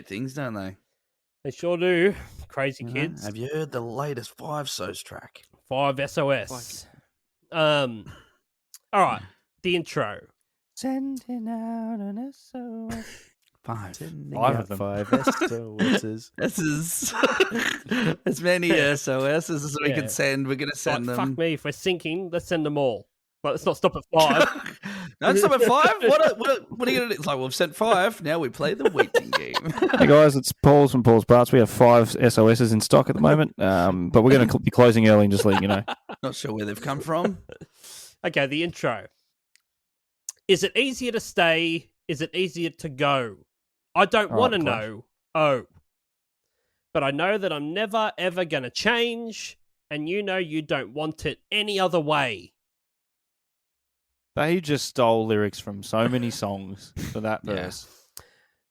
things, don't they? They sure do. Crazy You know? kids. Have you heard the latest 5 SOS track? 5 SOS. All right. The intro. Sending out an SOS. 5. Five of them. 5 SOSs. This is as many SOSs as we can send. We're going to send Like, them. fuck me. If we're sinking, let's send them all. But let's not stop at 5. No, stop at 5? What are you going to do? It's like, well, we've sent 5. Now we play the waiting game. Hey guys, it's Paul's from Paul's Parts. We have 5 SOSs in stock at the moment, but we're going to be closing early and just letting you know. Not sure where they've come from. Okay, the intro. Is it easier to stay? Is it easier to go? I don't want to know. Oh. But I know that I'm never, ever going to change, and you know you don't want it any other way. They just stole lyrics from so many songs for that verse.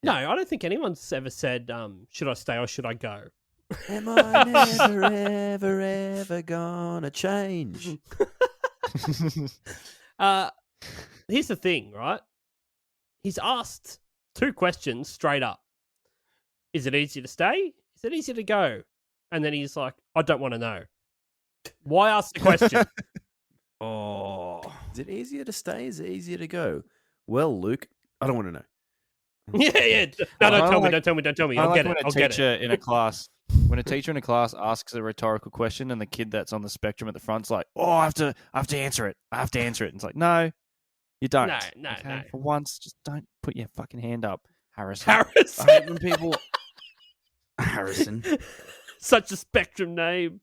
No, I don't think anyone's ever said, should I stay or should I go? Am I never, ever, ever gonna change? Here's the thing, right? He's asked 2 questions straight up. Is it easier to stay? Is it easier to go? And then he's like, I don't want to know. Why ask the question? Oh. Is it easier to stay? Is it easier to go? Well, Luke, I don't want to know. Yeah. No, don't tell me. I'll get it. I'll get it. In a class, when a teacher in a class asks a rhetorical question and the kid that's on the spectrum at the front's like, oh, I have to answer it. And it's like, no, you don't. No. For once, just don't put your fucking hand up, Harrison. I hate when people... Harrison. Such a spectrum name.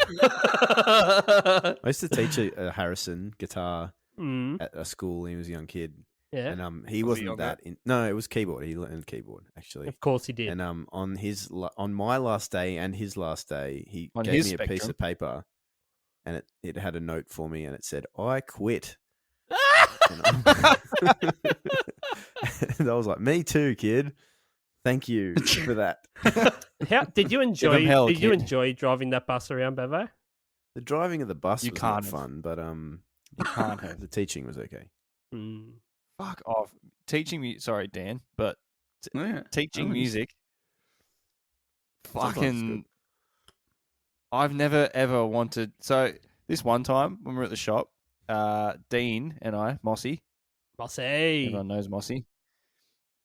I used to teach a Harrison guitar at a school when he was a young kid. Yeah. And he wasn't that... No, it was keyboard. He learned keyboard, actually. Of course he did. And on my last day and his last day, he On gave his me a piece spectrum. of paper, and it had a note for me, and it said, "I quit." And I was like, "Me too, kid. Thank you for that." How did you enjoy? hell, Did you kid. enjoy driving that bus around, Bevo? The driving of the bus You was can't not have. fun, but You can't have. the teaching was okay. Fuck off. Teaching me, sorry, Dan, but Yeah. teaching Oh, music. Sometimes it's Fucking. I've never ever wanted. So this one time when we were at the shop, Dean and I, Mossy, Bossy. everyone knows Mossy.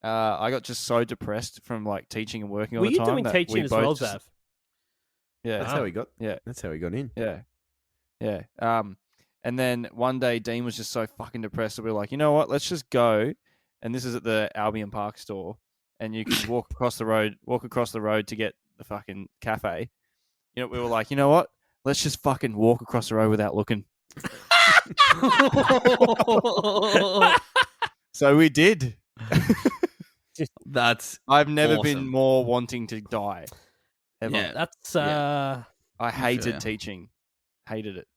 I got just so depressed from like teaching and working all Were the you time. doing that teaching we as both well, just- Zav? Yeah, That's how he got. Yeah. That's how he got in. Yeah. And then one day Dean was just so fucking depressed that we were like, you know what? Let's just go. And this is at the Albion Park store, and you can walk across the road to get the fucking cafe. You know, we were like, you know what? Let's just fucking walk across the road without looking. So we did. That's I've never awesome. been more wanting to die. Ever. Yeah. That's I hated Yeah. teaching. Hated it.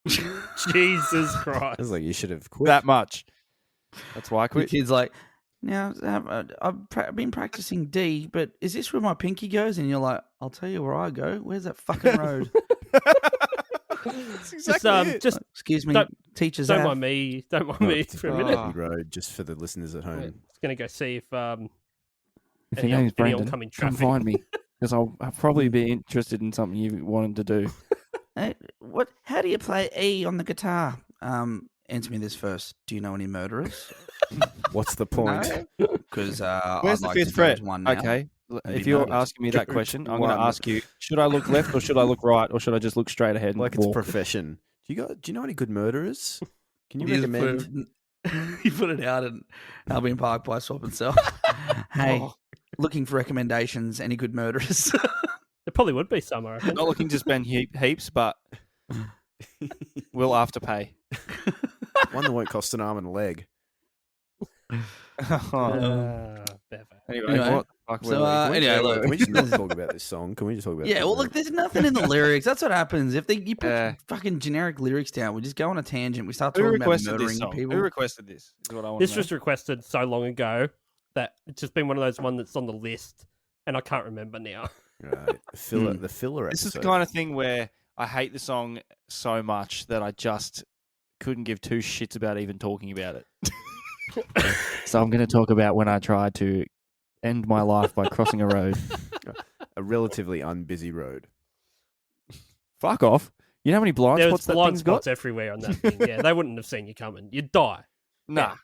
Jesus I Christ. was like, you should have quit. That much. That's why I the quit. kid's like, now I've been practicing D, but is this where my pinky goes? And you're like, I'll tell you where I go. Where's that fucking road? That's Just, exactly it. just Excuse me, Don't- teachers. don't have- mind me. Don't mind No, me it's for a a minute. Pinky road, just for the listeners at home. I'm just gonna go see if If any your name's oncoming Brandon, traffic. come find me. Because I'll probably be interested in something you wanted to do. Hey, what? How do you play E on the guitar? Answer me this first. Do you know any murderers? What's the point? Because Where's I'd the like fifth to go fret? to one now. Okay. and If be you're murdered. asking me that Go question, to I'm going to one. ask you, should I look left or should I look right or should I just look straight ahead and Like it's a walk? profession. Do you know any good murderers? Can you You just recommend? you put it out in Albion Park by Swap and Sell. Hey, Oh. looking for recommendations. Any good murderers? There probably would be some, I reckon. Not looking to spend heaps, but we'll after-pay. One that won't cost an arm and a leg. Bevo. Anyway, Anyway, what the fuck so, were we? anyway, look. Can we just talk about this song? Can we just talk about? Yeah, the well, look, there's nothing in the lyrics. That's what happens if you put Yeah. fucking generic lyrics down. We just go on a tangent. We start Who talking about requested murdering this song? people. Who requested this? Is what I want This to know. was requested so long ago that it's just been one of those ones that's on the list, and I can't remember now. Right. The filler. This is the episode. kind of thing where I hate the song so much that I just couldn't give two shits about even talking about it. So I'm going to talk about when I tried to end my life by crossing a road. A relatively unbusy road. Fuck off. You know how many blind There spots was that blind thing's spots got? everywhere on that thing. Yeah, they wouldn't have seen you coming. You'd die. Nah.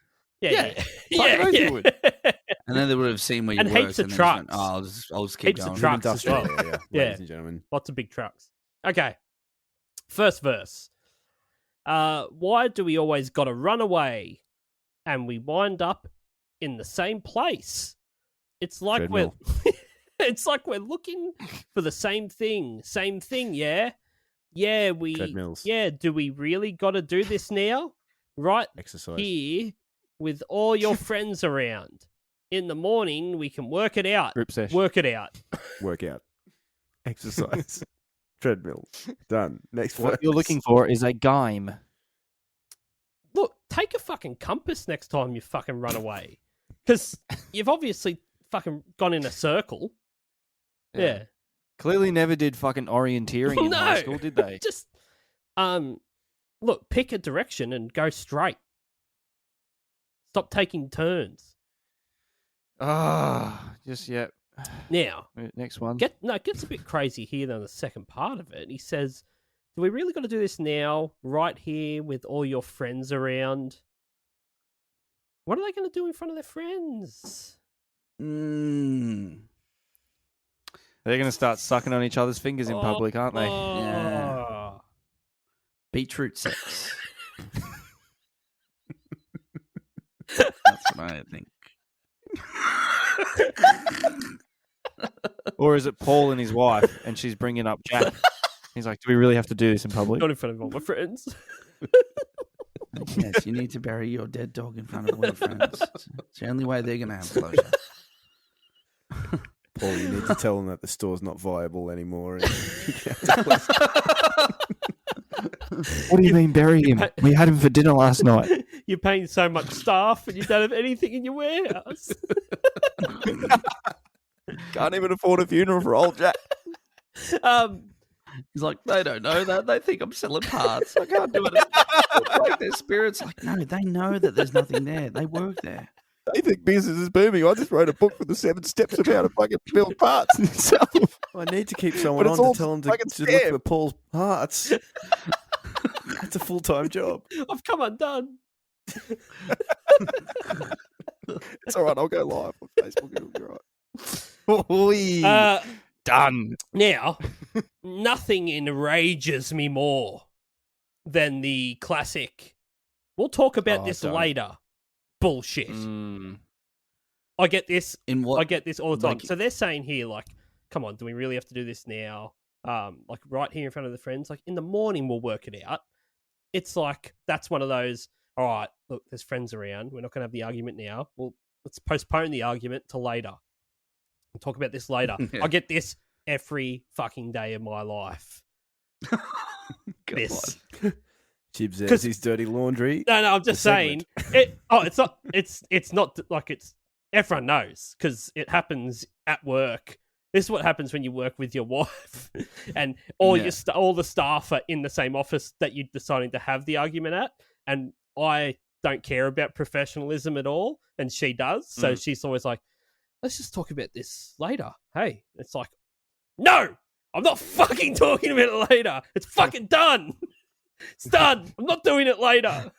Yeah. Fucking oath you would. And then they would have seen where you And worked. heaps of and then just went, trucks. oh, I'll just keep Heaps of going. trucks. as well. Industrial area, Yeah. ladies and gentlemen. Lots of big trucks. Okay. First verse. Why do we always got to run away and we wind up in the same place? It's like Treadmill. it's like we're looking for the same thing. Same thing, yeah? Yeah, Treadmills. Yeah, do we really got to do this now? Right Exercise. here with all your friends around. In the morning, we can work it out. Group sesh. Work it out. Workout. Exercise. Treadmill. Done. Next What verse. you're looking for is a game. Look, take a fucking compass next time you fucking run away. Because you've obviously fucking gone in a circle. Yeah. Clearly never did fucking orienteering in high No. school, did they? Just, look, pick a direction and go straight. Stop taking turns. Yeah. Now, Next one. gets a bit crazy here than the second part of it. He says, do we really got to do this now, right here with all your friends around? What are they going to do in front of their friends? They're going to start sucking on each other's fingers in public, aren't they? Yeah. Beetroot sex. That's what I think. Or is it Paul and his wife, and she's bringing up Jack? He's like, do we really have to do this in public? Not in front of all my friends. Yes, you need to bury your dead dog in front of all your friends. It's the only way they're going to have closure. Paul, you need to tell them that the store's not viable anymore. What do you mean bury him? We had him for dinner last night. You're paying so much staff and you don't have anything in your warehouse. Can't even afford a funeral for old Jack. He's like, they don't know that. They think I'm selling parts. I can't do it. I'll break their spirits. Like, no, they know that there's nothing there. They work there. They think business is booming. I just wrote a book for the 7 steps of how to fucking build parts himself. I need to keep someone But it's on all to tell them fucking to look scam. for Paul's parts. That's a full-time job. I've come undone. It's all right. I'll go live on Facebook. It'll be all right. Done. Now, nothing enrages me more than the classic, we'll talk about this don't. later bullshit. Mm. I get this. In what? I get this all the time. like- So they're saying here, like, come on, do we really have to do this now? Like right here in front of the friends, like in the morning we'll work it out. It's like, that's one of those, all right, look, there's friends around. We're not going to have the argument now. Well, let's postpone the argument till later. We'll talk about this later. Yeah. I get this every fucking day of my life. God. This. Chib says 'Cause- his dirty laundry. No, I'm just The saying. segment. It's not like it's. Everyone knows because it happens at work. This is what happens when you work with your wife, and all Yeah. all the staff are in the same office that you're deciding to have the argument at. And I don't care about professionalism at all, and she does. So she's always like, "Let's just talk about this later." Hey, it's like, no, I'm not fucking talking about it later. It's fucking done. It's done. I'm not doing it later.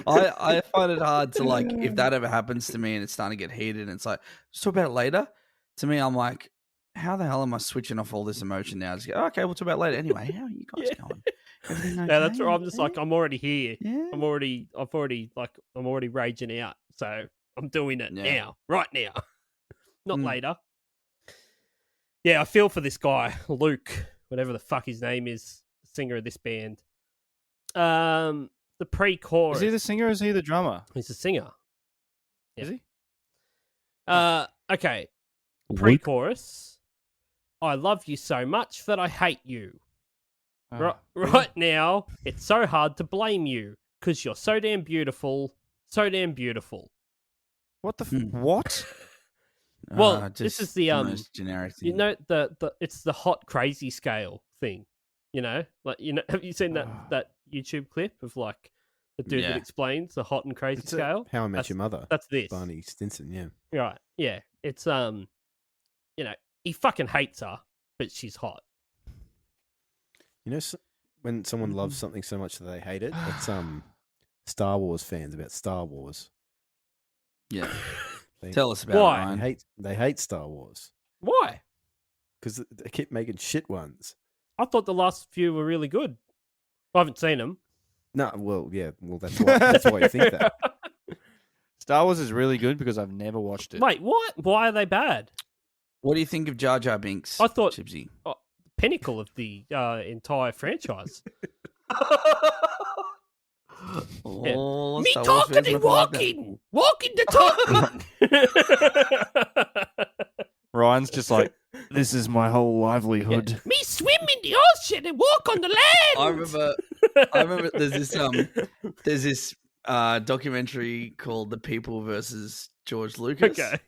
I find it hard to, like, if that ever happens to me and it's starting to get heated and it's like, just talk about it later. To me, I'm like, how the hell am I switching off all this emotion now? Just go, okay, we'll talk about it later. Anyway, how are you guys going? Everything okay? Yeah, that's where I'm just like, I'm already here. Yeah. I'm already raging out. So I'm doing it Yeah. now, right now, not Mm. later. Yeah, I feel for this guy, Luke, whatever the fuck his name is, the singer of this band. The pre-chorus. Is he the singer or is he the drummer? He's a singer. Is he? Okay. Luke? Pre-chorus. I love you so much that I hate you. Right now, it's so hard to blame you because you're so damn beautiful. So damn beautiful. What the Hmm. what? Well, Just this is the most generic thing. you know the it's the hot crazy scale thing. You know, like have you seen that YouTube clip of like The dude Yeah. that explains the hot and crazy It's scale. How I Met Your Mother. That's this. Barney Stinson, yeah. Right. Yeah. It's you know, he fucking hates her, but she's hot. You know, when someone loves something so much that they hate it, it's Star Wars fans about Star Wars. Yeah. They, Tell us about Why? it, Ryan. they hate Star Wars Why? because they keep making shit ones. I thought the last few were really good. I haven't seen them. No, well, yeah, well that's why you think that. Star Wars is really good because I've never watched it. Wait, what? Why are they bad? What do you think of Jar Jar Binks? I thought- Chibsy. Pinnacle of the entire franchise. Oh, Me Star Wars talking fans and would like that. walking the talk. Ryan's just like, this is my whole livelihood. Me swim in the ocean and walk on the land. I remember there's this documentary called The People versus George Lucas. Okay.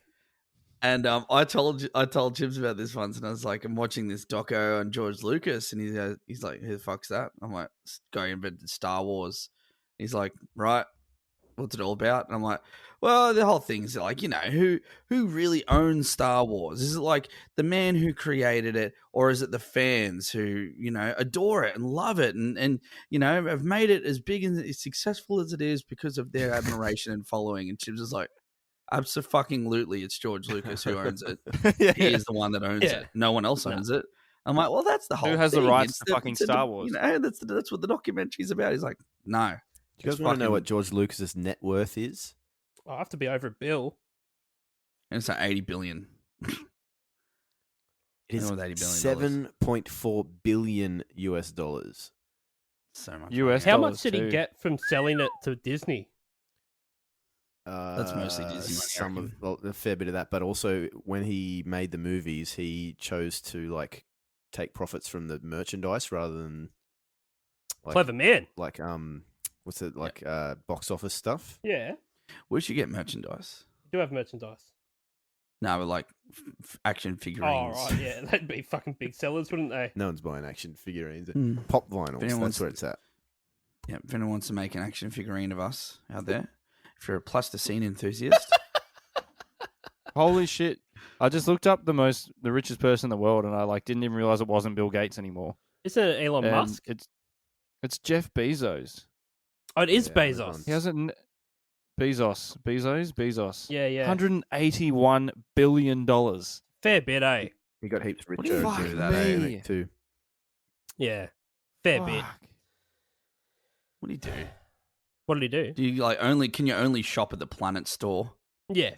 And I told Chibs about this once, and I was like, I'm watching this doco on George Lucas, and he's like, who the fuck's that? I'm like, going invented Star Wars. He's like, right, what's it all about? And I'm like, well, the whole thing's like, who really owns Star Wars? Is it like the man who created it, or is it the fans who adore it and love it and have made it as big and as successful as it is because of their admiration and following? And Chibs is like, absolutely, it's George Lucas who owns it. Yeah. He is the one that owns it. No one else owns it. I'm like, well, that's the whole. Who has the thing. rights It's to fucking Star Wars? That's what the documentary's about. He's like, no. Do you guys want to know what George Lucas's net worth is? I have to be over a bill. And it's like 80 billion. It You is know what $80 billion $7.4 billion US dollars. So much. US money. How dollars much did he too. get from selling it to Disney? That's mostly Disney money, I reckon. A fair bit of that, but also when he made the movies, he chose to take profits from the merchandise rather than Clever man. what's it box office stuff. Yeah. We should get merchandise. We do have merchandise. No, but like action figurines. Oh, right. Yeah. They'd be fucking big sellers, wouldn't they? No one's buying action figurines. Mm. Pop vinyls. anyone wants- That's where it's at. Yeah, if anyone wants to make an action figurine of us out there, if you're a plasticine enthusiast, Holy shit. I just looked up the richest person in the world, and I didn't even realize it wasn't Bill Gates anymore. Isn't it Elon And Musk? It's Jeff Bezos. Oh, it is Yeah, Bezos. everyone's- He hasn't. Bezos. Yeah, yeah. $181 billion. Fair bit, eh? He got heaps What do you richer fuck too, me? too. Yeah. Fair bit. Fuck. what do you do? What did he do? Do you can you only shop at the Planet store? Yeah.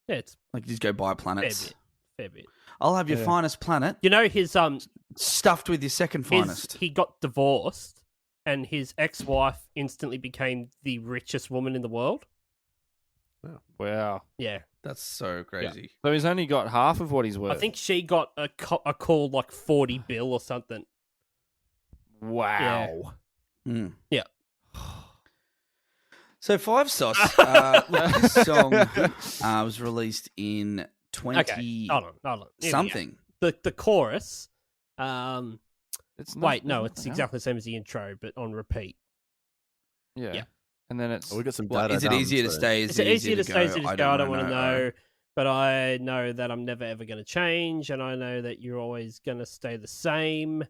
Yeah, it's Like just go buy fair planets. bit. Fair bit. I'll have your Yeah. finest planet You know, his stuffed with your second finest. he got divorced, and his ex-wife instantly became the richest woman in the world. Wow. Yeah. That's so crazy. So he's only got half of what he's worth. I think she got a call like 40 bill or something. Wow. Mm. Yeah. So Five Sauce, look, this song was released in 20 Okay. Hold on. Here we go. something. The chorus. It's Wait, no, it's nothing exactly the same as the intro, but on repeat. else. Yeah. yeah. And then it's Oh, we got some Well, data. is it easier to stay? Is it easier to stay? Is it just go? I don't want to know. know, but I know that I'm never ever going to change, and I know that you're always going to stay the same.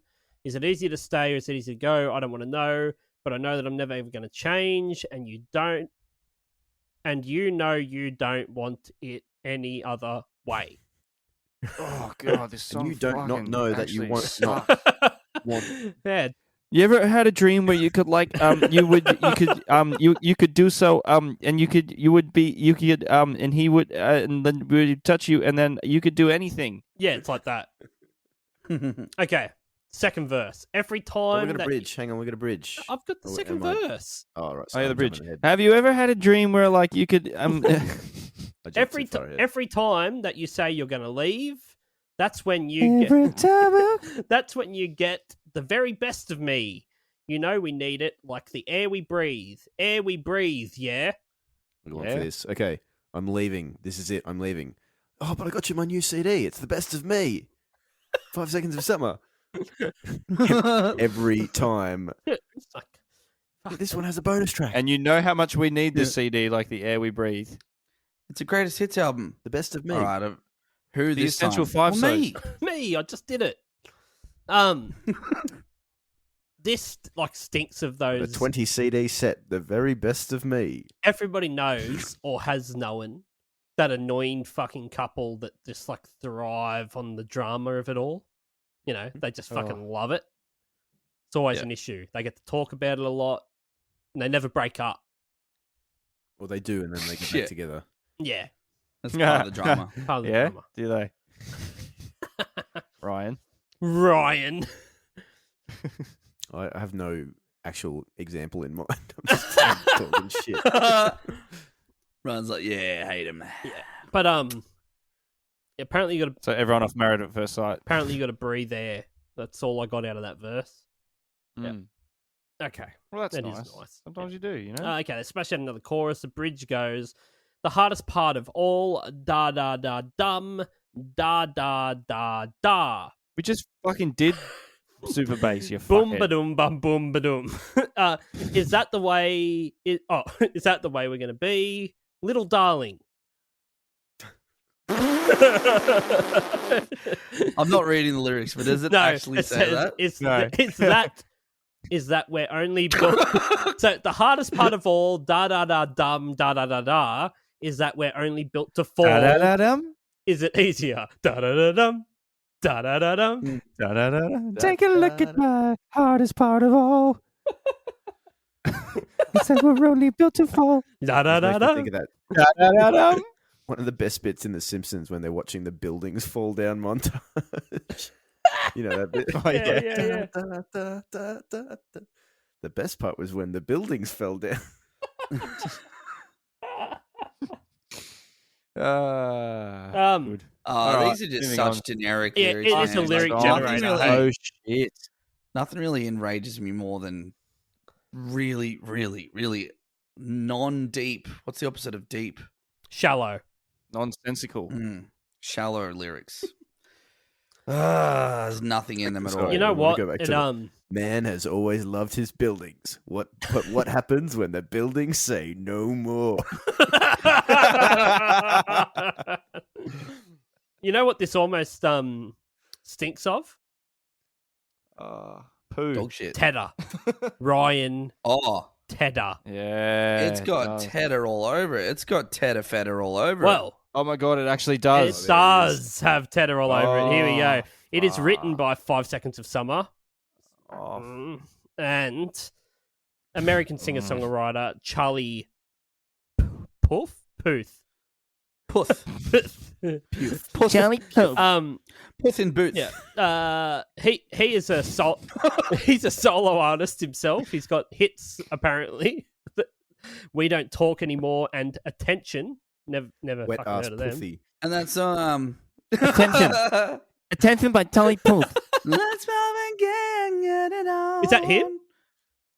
Is it easier to stay or is it easier to go? I don't want to know, but I know that I'm never ever going to change, and you don't, and you don't want it any other way. oh god, this song. You don't not fucking know that you actually want sucks. not want. Yeah, You ever had a dream where you could you could do so and and he would and then would touch you and then you could do anything. yeah, it's like that. Okay, second verse. Every Oh, we time got a that bridge. Hang on, we got a bridge. I've got the Oh, second am I- verse. Oh, right. Oh, sorry, yeah, the I'm bridge. jumping ahead. Have you ever had a dream where you could I jumped Every too far ahead. every time that you say you're going to leave, that's when you get that's when you get the very best of me. You know we need it like the air we breathe. Air we breathe, yeah? We're going Yeah. for this. Okay, I'm leaving. This is it. I'm leaving. Oh, but I got you my new CD. It's the best of me. 5 seconds of summer. Every time. It's like This one has a bonus track. And you know how much we need this CD, like the air we breathe. It's a greatest hits album. The best of me. All right. Who The this Essential time? Five Well, me. Me, I just did it. This like stinks of The those. 20 CD set, the very best of me. Everybody knows or has known that annoying fucking couple that just like thrive on the drama of it all. You know, they just fucking love it. It's always an issue. They get to talk about it a lot, and they never break up. Well, they do, and then they get Shit. back together. Yeah, That's part of the drama. part of the Yeah? drama. Do they? Ryan? Ryan. I have no actual example in mind. I'm just talking shit. Ryan's like, yeah, I hate him. Yeah, but apparently you got to So everyone off Married at First Sight. breathe there. That's all I got out of that verse. Yeah. Mm. Okay. Well, that's That is nice. nice. Sometimes you do, you know? Okay, let's smash out another chorus. The bridge goes, the hardest part of all, da da da dum, da da da da. We just fucking did super bass, you Boom fuckhead. ba doom bum boom ba doom. Is that the way? Is that the way we're going to be, little darling? I'm not reading the lyrics, but does it actually say says, that? No. Is that we're only built? So the hardest part of all, da da da dum, da da da da, is that we're only built to fall. Da-da-da-dum, Is it easier? Da da da dum, da da da dum. da-da-da-dum. Take a look at my hardest part of all. It says we're only built to fall. Da da da Makes me da. think of that. Da-da-da-dum. One of the best bits in The Simpsons when they're watching the buildings fall down montage. You know that bit? Oh, yeah. Yeah. Da, da, da, da, da. The best part was when the buildings fell down. Good. All These are just moving such on. generic Yeah, lyrics. it is a man. lyric Nothing generator. really- Oh, shit. Nothing really enrages me more than really, really, really non-deep. What's the opposite of deep? Shallow. Nonsensical. Shallow lyrics. There's nothing in them at all. Sorry. You know I wanna what? go back It, to Man has always loved his buildings. But what happens when the buildings say no more? You know what this almost stinks of? Poo. Dog shit. Tedder. Ryan Oh, Tedder. Yeah. it's got it does. Tedder all over it. It's got Tedder Fedder all over it. Well, Oh my god, it actually it does. does have Tedder all over it. Here we go. Oh, It is written fuck. by 5 Seconds of Summer. Oh, And American singer-songwriter Charlie Puth? Puth. Puth. Charlie Puth. Puth in boots. Yeah. He is a he's a solo artist himself. He's got hits apparently. We Don't Talk Anymore and Attention. Never Wet fucking ass heard of them. pussy. And that's Attention. Attention by Charlie Puth. Let's move and get it on. Is that him?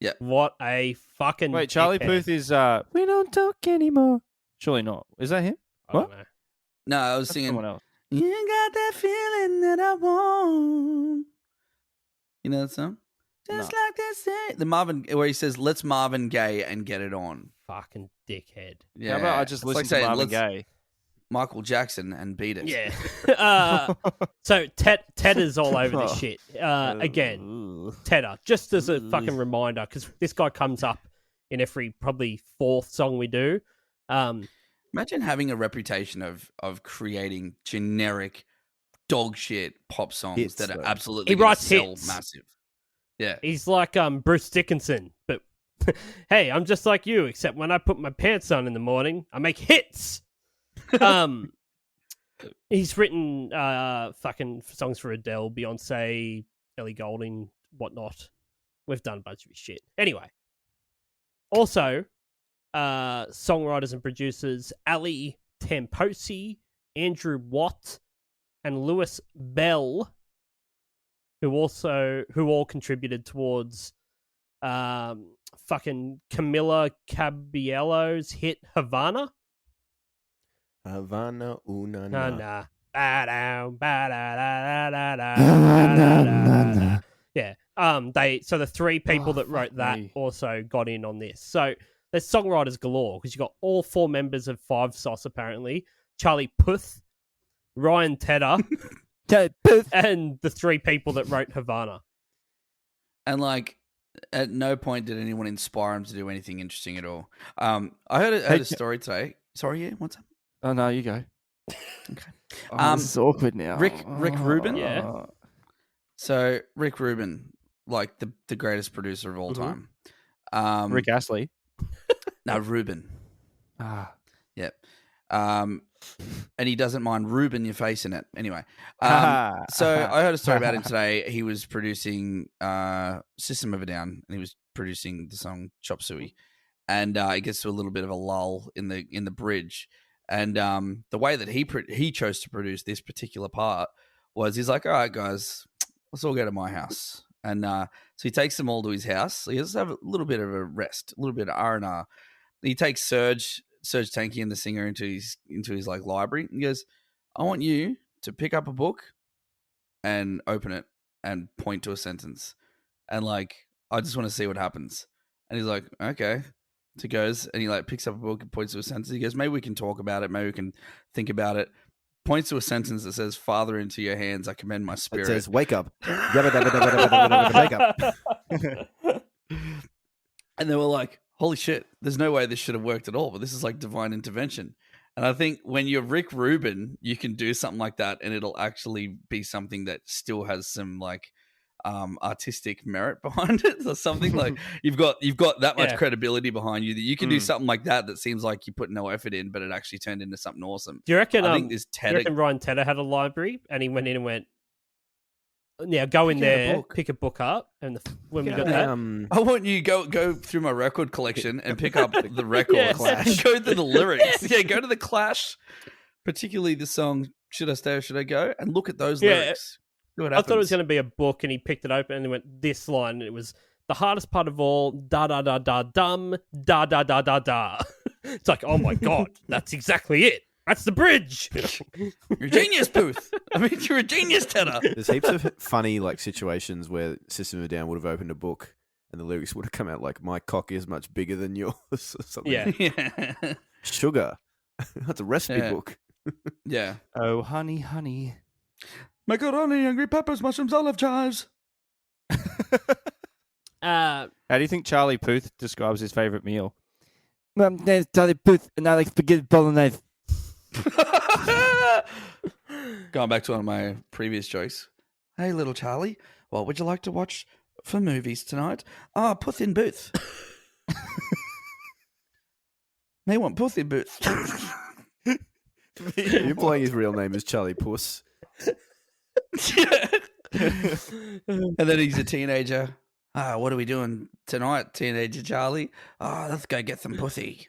Yeah. What a fucking Wait, Charlie dickhead. Puth is We Don't Talk Anymore. Surely not. Is that him? I don't What? know. No, I was That's singing. someone else. You got that feeling that I want. You know that song? Just No. like they say. The Marvin, where he says, let's Marvin Gaye and get it on. Fucking dickhead. Yeah. How about I just It's like listen saying, to Marvin let's Gaye? Michael Jackson and beat it. Yeah. So Tedder's all over this shit. Again, Tedder, just as a fucking reminder, because this guy comes up in every probably fourth song we do. Imagine having a reputation of creating generic dog shit pop songs Hits, that are though. absolutely He gonna writes sell hits. massive. Yeah. He's like Bruce Dickinson, but hey, I'm just like you, except when I put my pants on in the morning, I make hits. He's written fucking songs for Adele, Beyonce, Ellie Goulding, whatnot. We've done a bunch of his shit. Anyway, also songwriters and producers Ali Tamposi, Andrew Watt, and Lewis Bell, who all contributed towards fucking Camila Cabello's hit Havana. Havana, una, Nah, na. nah. Ba-down, ba-da-da-da-da-da-da-da-da. Yeah. The three people that wrote that me. also got in on this. So there's songwriters galore because you got all 4 members of Five Sauce apparently: Charlie Puth, Ryan Tedder, and the 3 people that wrote Havana. And like, at no point did anyone inspire him to do anything interesting at all. I heard a story today. Sorry, yeah, what's up? Oh no, you go. Okay. This is awkward now. Rick Rubin. Yeah. So Rick Rubin, like the greatest producer of all time. Rick Astley. No, Rubin. Ah. Yep. And he doesn't mind Rubin your face in it. Anyway. So I heard a story about him today. He was producing System of a Down, and he was producing the song Chop Suey. And it gets to a little bit of a lull in the bridge. And the way that he chose to produce this particular part was he's like, all right, guys, let's all go to my house. And so he takes them all to his house. So he has to have a little bit of a rest, a little bit of R&R. He takes Serge Tankian, the singer, into his like library. He goes, I want you to pick up a book and open it and point to a sentence. And like, I just want to see what happens. And he's like, okay. So he goes and he like picks up a book and points to a sentence. He goes, maybe we can talk about it. Maybe we can think about it. Points to a sentence that says, Father, into your hands I commend my spirit. It says, wake up. Yabba dabba dabba dabba dabba dabba, wake up. And they were like, holy shit, there's no way this should have worked at all, but this is like divine intervention. And I think when you're Rick Rubin, you can do something like that and it'll actually be something that still has some like artistic merit behind it, or something. Like you've got that much credibility behind you that you can do something like that seems like you put no effort in, but it actually turned into something awesome. Do you reckon? I think this do you reckon Ryan Tedder had a library and he went in and went, "Yeah, go in there, pick a book up," and when we got that, I want you to go through my record collection and pick up the record Clash. Go to the lyrics. Yeah, go to the Clash, particularly the song "Should I Stay or Should I Go," and look at those lyrics. I thought it was going to be a book, and he picked it open and he went this line, and it was the hardest part of all, da da da da dum, da da da da da. It's like, oh my god, that's exactly it. That's the bridge. You're a genius, Booth. I mean, you're a genius, Tedder. There's heaps of funny like situations where System of a Down would have opened a book and the lyrics would have come out like, "My cock is much bigger than yours," or something. Yeah. Sugar. That's a recipe book. Yeah. Oh, honey, honey. Macaroni, angry peppers, mushrooms, olive chives. How do you think Charlie Puth describes his favourite meal? My name's Charlie Puth, and I like spaghetti bolognese. Going back to one of my previous jokes. Hey, little Charlie, what would you like to watch for movies tonight? Puth in Booth. They want Puth in Booth. You're playing his real name as Charlie Puss. And then he's a teenager. What are we doing tonight, teenager Charlie? Let's go get some pussy.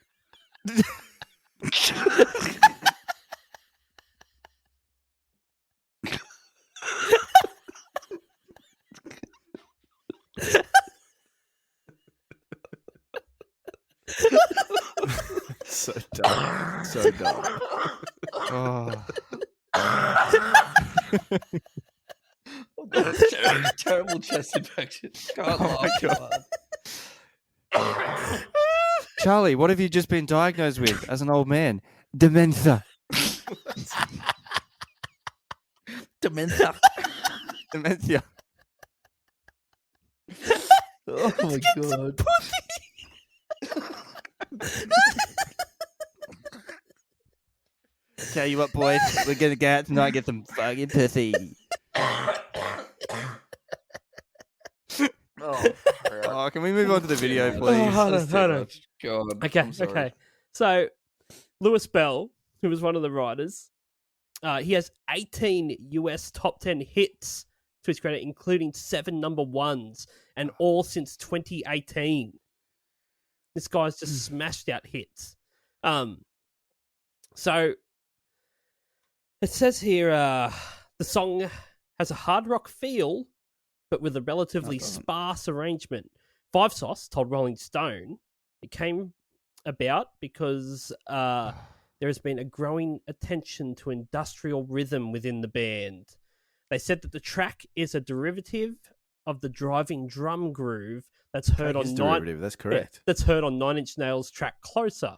So dumb. So dumb. Oh. Terrible chest infection. Can't laugh. Charlie, what have you just been diagnosed with as an old man? Dementia. Dementia. Dementia. Oh my god. Tell you what, boys, we're gonna go out tonight and get some fucking pussy. Oh, can we move on to the video, please? Hold on. God. Okay. So, Lewis Bell, who was one of the writers, he has 18 US top 10 hits to his credit, including 7 number ones, and all since 2018. This guy's just smashed out hits. So, it says here the song has a hard rock feel, but with a relatively sparse arrangement. Five Sauce told Rolling Stone it came about because there has been a growing attention to industrial rhythm within the band. They said that the track is a derivative of the driving drum groove that's heard Take his on derivative. That's correct. that's heard on Nine Inch Nails' track "Closer."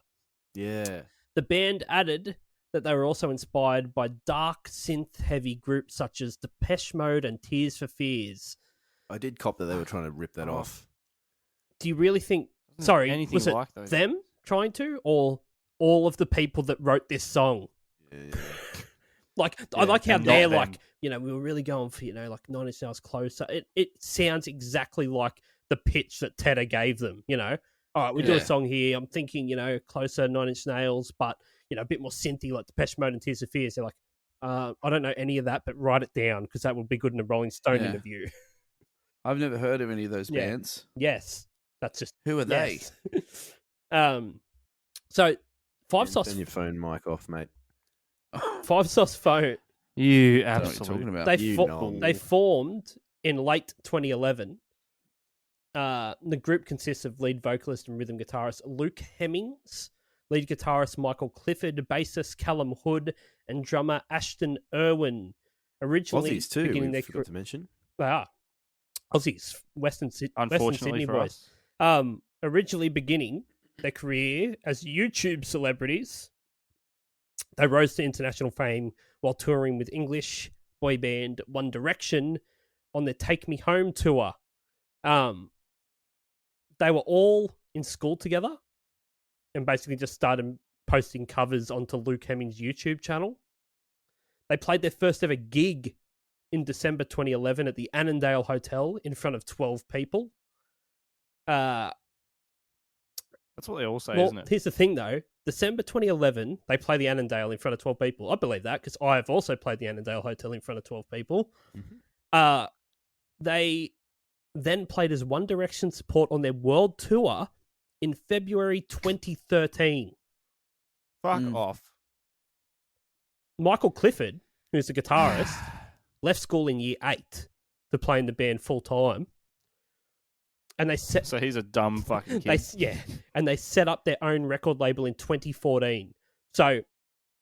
Yeah. The band added that they were also inspired by dark synth-heavy groups such as Depeche Mode and Tears for Fears. I did cop that they were trying to rip that off. Do you really think? Sorry, anything was it like those. them trying to, or all of the people that wrote this song? Yeah. Like, I like how and they're not them. like, we were really going for, like 9 Inch Nails Closer. It sounds exactly like the pitch that Tedder gave them, All right, we do a Yeah. song here. I'm thinking, Closer, 9 Inch Nails, but, a bit more synthy like Depeche Mode and Tears for Fears. They're like, I don't know any of that, but write it down because that would be good in a Rolling Stone Yeah. interview. I've never heard of any of those Yeah. bands. Yes, that's just Who are they? yes. So Five Turn Sauce, your phone mic off, mate. Five Sauce Phone. You I don't know what you're absolute. talking about. They You fo- know. they formed in late 2011. The group consists of lead vocalist and rhythm guitarist Luke Hemmings, lead guitarist Michael Clifford, bassist Callum Hood, and drummer Ashton Irwin. Originally, Aussies too. beginning We their forgot to mention. they are Aussies, Western Unfortunately Sydney for boys. us. Originally beginning their career as YouTube celebrities, they rose to international fame while touring with English boy band One Direction on their Take Me Home tour. They were all in school together and basically just started posting covers onto Luke Hemmings' YouTube channel. They played their first ever gig in December 2011 at the Annandale Hotel in front of 12 people. That's what they all say, Well, isn't it? here's the thing though. December 2011, they play the Annandale in front of 12 people. I believe that because I have also played the Annandale Hotel in front of 12 people. Mhm. They then played as One Direction support on their world tour in February 2013. Fuck Mm. off. Michael Clifford, who's the guitarist, left school in year 8 to play in the band full time. And they set So he's a dumb fucking kid. and they set up their own record label in 2014. So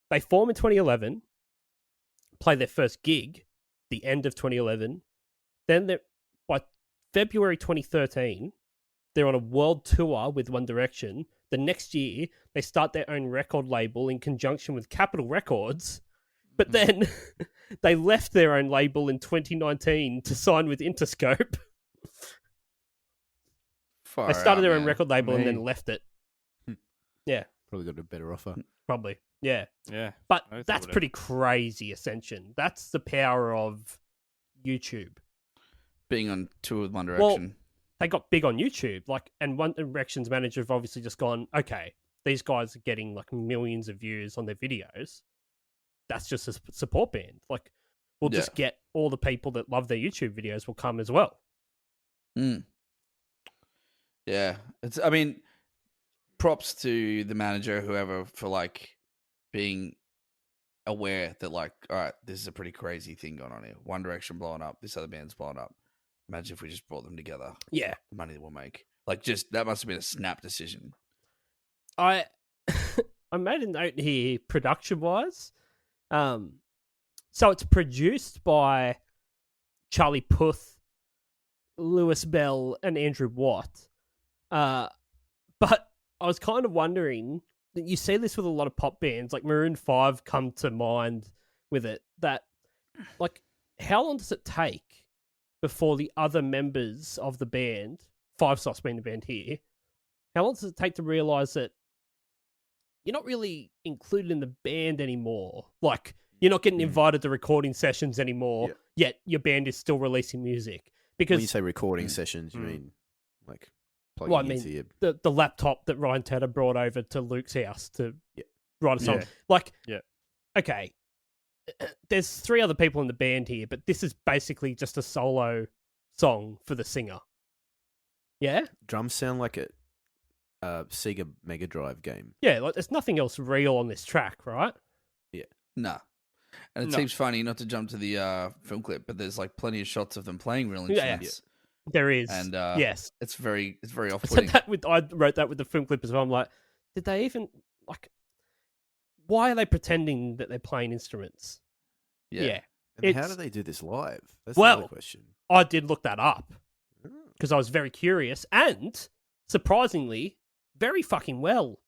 they form in 2011, play their first gig, the end of 2011. Then by February 2013, they're on a world tour with One Direction. The next year, they start their own record label in conjunction with Capitol Records. But then they left their own label in 2019 to sign with Interscope. They started their own record label and then Me. left it. Probably got a better offer. Probably. Yeah. Yeah. But I thought that's it. pretty crazy, Ascension. That's the power of YouTube. Being on tour with One Well, Direction. They got big on YouTube, and One Direction's manager have obviously just gone, okay, these guys are getting like millions of views on their videos. That's just a support band. Like, we'll just get all the people that love their YouTube videos will come as well. Mm. Yeah. I mean, props to the manager, whoever, for like being aware that like, all right, this is a pretty crazy thing going on here. One Direction blowing up, this other band's blowing up. Imagine if we just brought them together. Yeah. The money that we'll make. Like, just that must have been a snap decision. I made a note here, production-wise. So it's produced by Charlie Puth, Lewis Bell, and Andrew Watt. But I was kind of wondering that you see this with a lot of pop bands, like Maroon 5 come to mind with it, that, like, how long does it take before the other members of the band, Five Sauce being the band here, how long does it take to realise that you're not really included in the band anymore? Like, you're not getting invited to recording sessions anymore, yet your band is still releasing music. Because When you say recording sessions, you mean like plugging Well, I mean, into your... the laptop that Ryan Tedder brought over to Luke's house to write a song. Yeah. Like, Yeah. Okay, there's 3 other people in the band here, but this is basically just a solo song for the singer. Yeah? Drums sound like a Sega Mega Drive game. Yeah, like there's nothing else real on this track, right? Nah. And it No. seems funny not to jump to the film clip, but there's like plenty of shots of them playing real instruments. There is. And yes. it's very I said off-putting. that I wrote that with the film clip as well. I'm like, did they even, like, why are they pretending that they're playing instruments? Yeah. And how do they do this live? That's Well, the other question. I did look that up because I was very curious and, surprisingly, very fucking well.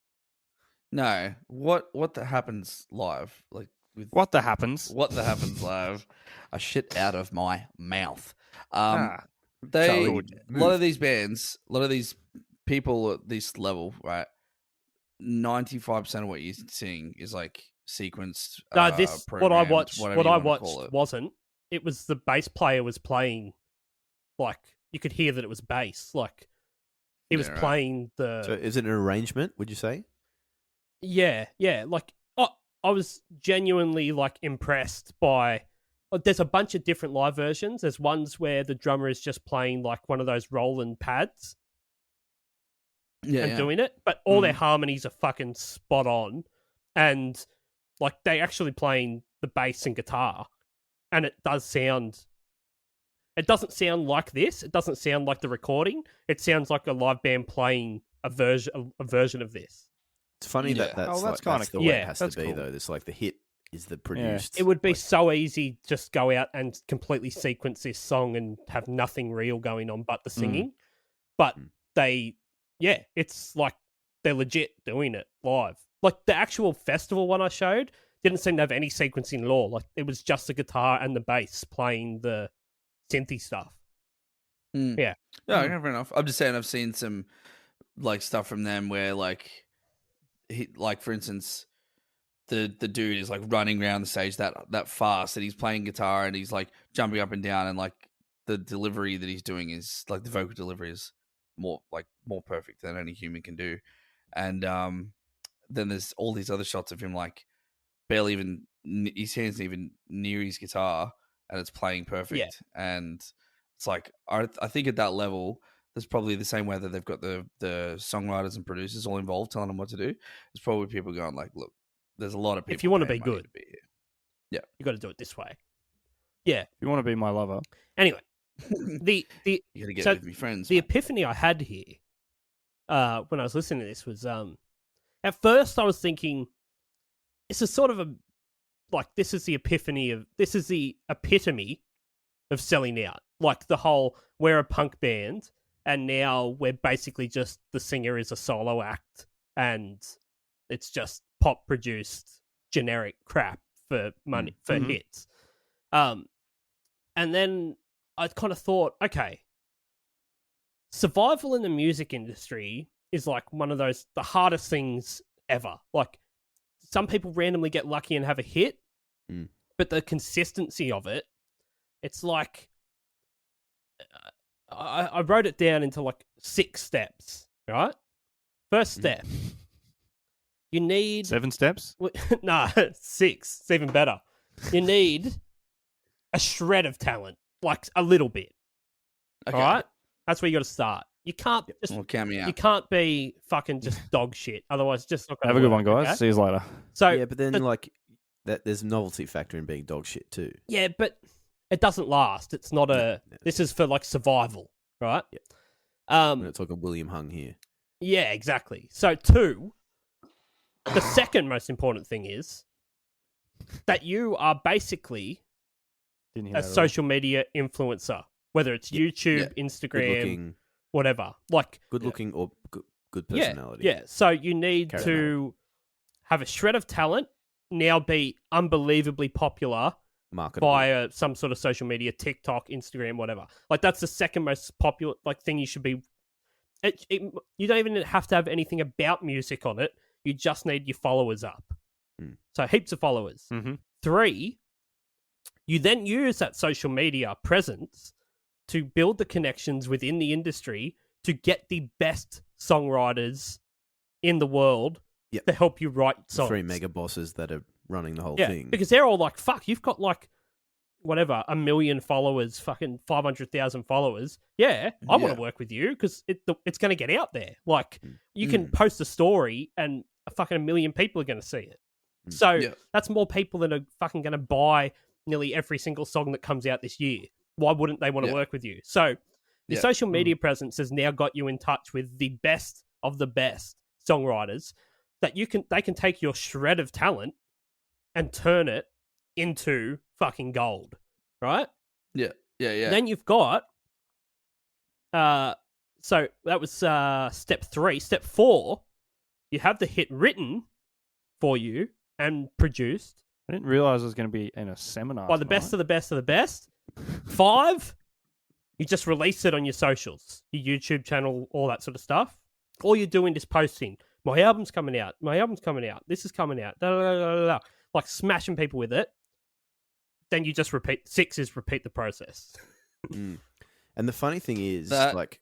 No, what happens live? Like with What the happens? what that happens live? A shit out of my mouth. Ah, They Charlie, a lot of these bands, a lot of these people at this level, right? 95% of what you're seeing is like sequenced. No, this what I programmed, watched. whatever What you I wanna call watched it. wasn't. It was the bass player was playing, like you could hear that it was bass. Like he was Yeah, right. playing the. So is it an arrangement, would you say? Yeah. Like I was genuinely like impressed by. There's a bunch of different live versions. There's ones where the drummer is just playing like one of those Roland pads and doing it, but all their harmonies are fucking spot on, and like they actually playing the bass and guitar, and it does sound. It doesn't sound like this. It doesn't sound like the recording. It sounds like a live band playing a version of this. It's funny Yeah. that that's, Oh, that's like, kinda the cool. way Yeah, it has to that's be, cool. though. It's like the hit is the produced. It would be like, so easy just go out and completely sequence this song and have nothing real going on but the singing. But they, it's like they're legit doing it live. Like the actual festival one I showed didn't seem to have any sequencing at all. Like it was just the guitar and the bass playing the synthy stuff. Mm. Yeah. No, okay, fair enough. I'm just saying I've seen some like stuff from them where like for instance, the dude is like running around the stage that fast and he's playing guitar and he's like jumping up and down and like the delivery that he's doing is like the vocal delivery is more perfect than any human can do. And then there's all these other shots of him like barely even his hands even near his guitar and it's playing perfect. Yeah. And it's like I think at that level there's probably the same way that they've got the songwriters and producers all involved telling them what to do. There's probably people going like, look, there's a lot of people. If you want to paying be money good, to be here. you got to do it this way. Yeah. If you want to be my lover, Anyway, the You got to get So, it with your friends. the man. epiphany I had here when I was listening to this was at first I was thinking this is sort of this is the epitome of selling out. Like the whole we're a punk band and now we're basically just the singer is a solo act and it's just pop produced generic crap for money for hits. And then I kind of thought, okay, survival in the music industry is like one of the hardest things ever. Like some people randomly get lucky and have a hit, but the consistency of it, it's like I wrote it down into like 6 steps, right? First step, you need 7 steps. nah, 6. It's even better. You need a shred of talent, like a little bit. Okay. All right, that's where you got to start. You can't just Well, count me out. you can't be fucking just dog shit. Otherwise, it's just not gonna Have a good work, one, guys. okay? See you later. So yeah, but then the- like that, there's a novelty factor in being dog shit too. yeah, but it doesn't last. It's not a. No. This is for like survival, right? Yep. We're Um. not talking William Hung here. Yeah, exactly. So 2, the second most important thing is that you are basically Didn't hear a that at all. social media influencer, whether it's YouTube, Good Instagram, looking, whatever. Like, good looking, or good personality. yeah. So you need Charismatic. to have a shred of talent, now be unbelievably popular Marketable. via some sort of social media, TikTok, Instagram, whatever. Like that's the second most popular thing you should be. You don't even have to have anything about music on it. You just need your followers up. So heaps of followers. 3, you then use that social media presence to build the connections within the industry to get the best songwriters in the world Yep. to help you write songs. 3 mega bosses that are running the whole Yeah, thing. because they're all like, fuck, you've got like, whatever, 1 million followers, fucking 500,000 followers. Yeah, I want Yeah. to work with you because it's going to get out there. Like, you can post a story and fucking 1 million people are going to see it. So Yeah. that's more people that are fucking going to buy nearly every single song that comes out this year. Why wouldn't they want to Yeah. work with you? So your Yeah. social media presence has now got you in touch with the best of the best songwriters that they can take your shred of talent and turn it into fucking gold. right? Yeah. Then you've got, so that was step 3. Step 4, you have the hit written for you and produced I didn't realize I was going to be in a seminar by the best of the best of the best. 5, you just release it on your socials, your YouTube channel, all that sort of stuff. All you're doing is posting, my album's coming out, this is coming out, like smashing people with it. Then you just repeat. 6 is repeat the process. Mm. And the funny thing is, like,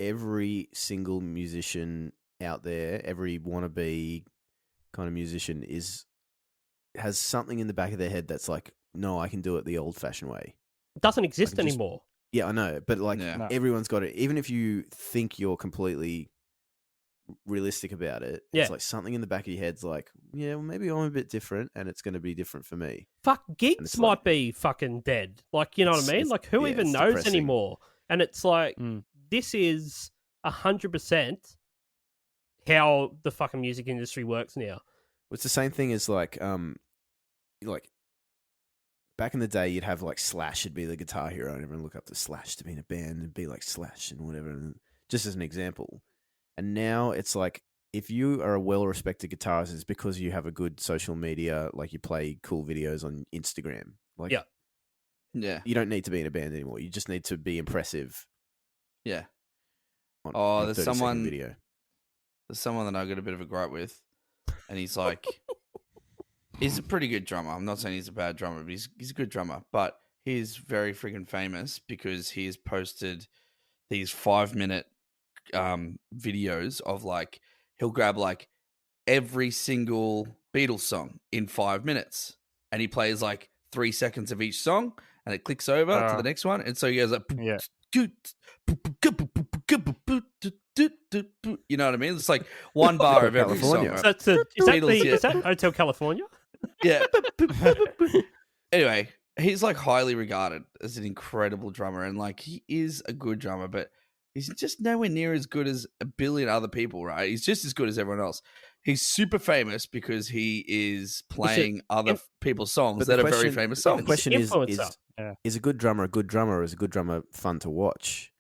every single musician out there, every wannabe kind of musician has something in the back of their head that's like, no, I can do it the old-fashioned way. It doesn't exist anymore. Yeah, I know, but like everyone's got it. Even if you think you're completely realistic about it, it's like something in the back of your head's like, yeah, well, maybe I'm a bit different, and it's going to be different for me. Fuck, gigs might be fucking dead. Like, you know what I mean? Like, who even knows depressing anymore? And it's like, this is 100% how the fucking music industry works now. It's the same thing as like back in the day, you'd have like Slash would be the guitar hero, and everyone look up to Slash to be in a band and be like Slash and whatever. And just as an example, and now it's like if you are a well-respected guitarist, it's because you have a good social media, like you play cool videos on Instagram. Like, yeah, you don't need to be in a band anymore. You just need to be impressive. Yeah. On there's someone video. There's someone that I got a bit of a gripe with, and he's like, he's a pretty good drummer. I'm not saying he's a bad drummer, but he's a good drummer. But he's very freaking famous because he's posted these 5-minute videos of like, he'll grab like every single Beatles song in 5 minutes, and he plays like 3 seconds of each song, and it clicks over to the next one, and so he goes like, you know what I mean? It's like one bar of every song. Right? So is that Hotel California? Yeah. Anyway, he's like highly regarded as an incredible drummer, and like he is a good drummer, but he's just nowhere near as good as a billion other people, right? He's just as good as everyone else. He's super famous because he is playing other people's songs that are very famous songs. The question is a good drummer a good drummer, or is a good drummer fun to watch?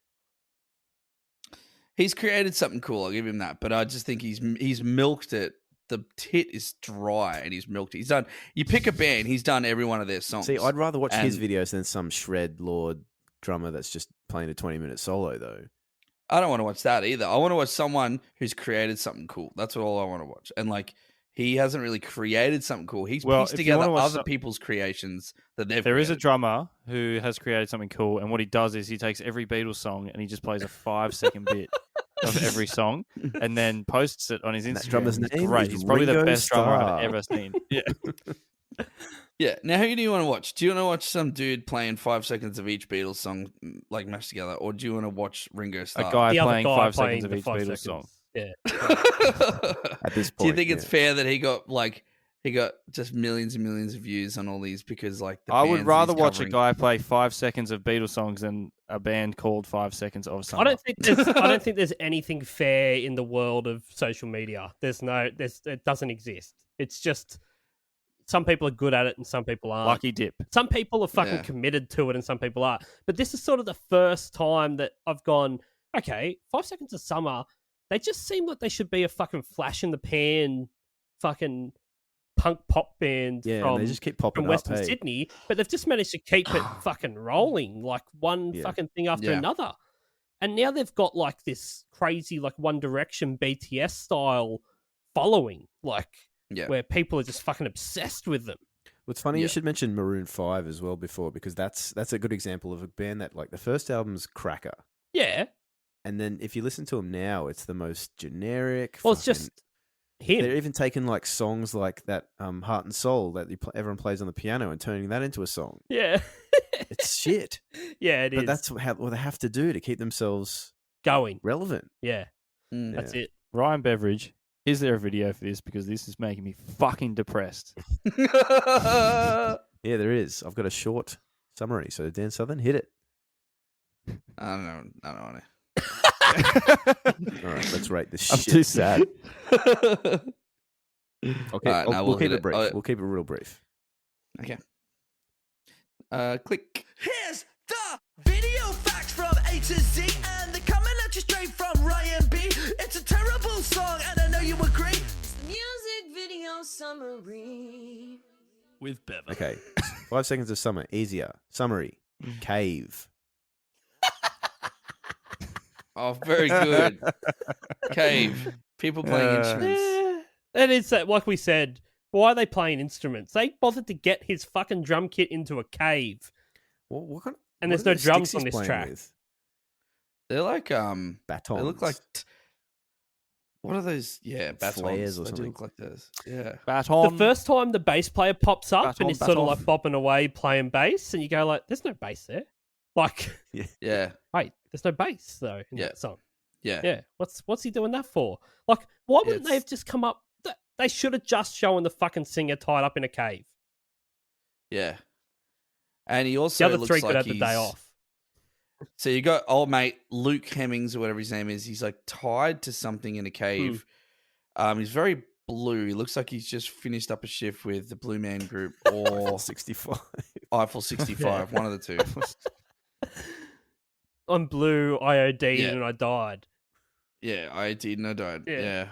He's created something cool, I'll give him that, but I just think he's milked it. The tit is dry, and he's milked it. He's done. You pick a band, he's done every one of their songs. See, I'd rather watch his videos than some shred lord drummer that's just playing a 20-minute solo, though. I don't want to watch that either. I want to watch someone who's created something cool. That's all I want to watch. And like, he hasn't really created something cool. He's pieced together other people's creations that they've There created. is a drummer who has created something cool, and what he does is he takes every Beatles song and he just plays a 5-second bit of every song and then posts it on his Instagram. That drummer's name great. is He's probably Ringo the best drummer Starr. I've ever seen. Yeah. Yeah. Now, who do you want to watch? Do you want to watch some dude playing 5 seconds of each Beatles song, like mashed together, or do you want to watch Ringo Starr? A guy The playing other guy 5 seconds of the each 5 Beatles seconds. song. Yeah. At this point, Do you think it's fair that he got just millions and millions of views on all these because like the I would bands rather he's watch covering... a guy play 5 seconds of Beatles songs than a band called 5 seconds of Summer. I don't think there's anything fair in the world of social media. It doesn't exist. It's just some people are good at it and some people aren't. Lucky dip. Some people are fucking committed to it and some people aren't. But this is sort of the first time that I've gone, okay, 5 seconds of Summer, they just seem like they should be a fucking flash in the pan fucking punk pop band from, they just keep popping from Western up, Sydney, but they've just managed to keep it fucking rolling, like one fucking thing after another. And now they've got like this crazy like One Direction BTS style following, like where people are just fucking obsessed with them. Well, it's funny you should mention Maroon 5 as well before, because that's a good example of a band that like the first album's cracker. Yeah. And then if you listen to them now, it's the most generic. Well, it's just him. They're even taking like songs like that Heart and Soul that everyone plays on the piano and turning that into a song. Yeah. It's shit. Yeah, it is. But that's what they have to do to keep themselves going relevant. Yeah. That's it. Ryan Beveridge, is there a video for this? Because this is making me fucking depressed. Yeah, there is. I've got a short summary. So Dan Southern, hit it. I don't know. All right, let's rate this I'm shit. too sad. Okay, All right, we'll keep hit it brief. it. We'll keep it real brief. Okay. Click. Here's the video facts from A to Z, and they're coming at you straight from Ryan B. It's a terrible song, and I know you agree. It's the music video summary. With Bevan. Okay. 5 seconds of summer. Easier. Summary. Cave. Oh, very good. Cave. People playing instruments. And it's like we said, why are they playing instruments? They bothered to get his fucking drum kit into a cave. What kind And what there's are no the drums sticks on he's this playing track. with? They're like Batons. They look like what are those? Yeah, batons. Flares or They do something. look like those. Yeah. Baton. The first time the bass player pops up Baton, and he's sort of baton. like bopping away playing bass, and you go like, "There's no bass there." Like, Yeah. wait, there's no bass though in Yeah. that song. Yeah. Yeah, what's he doing that for? Like, why wouldn't they It's- have just come up? They should have just shown the fucking singer tied up in a cave. Yeah. And he also The other looks three like could have the day he's- off. So you got old mate Luke Hemmings or whatever his name is. He's like tied to something in a cave. He's very blue. He looks like he's just finished up a shift with the Blue Man Group or 65. Eiffel 65, one of the two. I'm blue, I OD'd, Yeah. and I died. Yeah, I did and I died. Yeah. Yeah.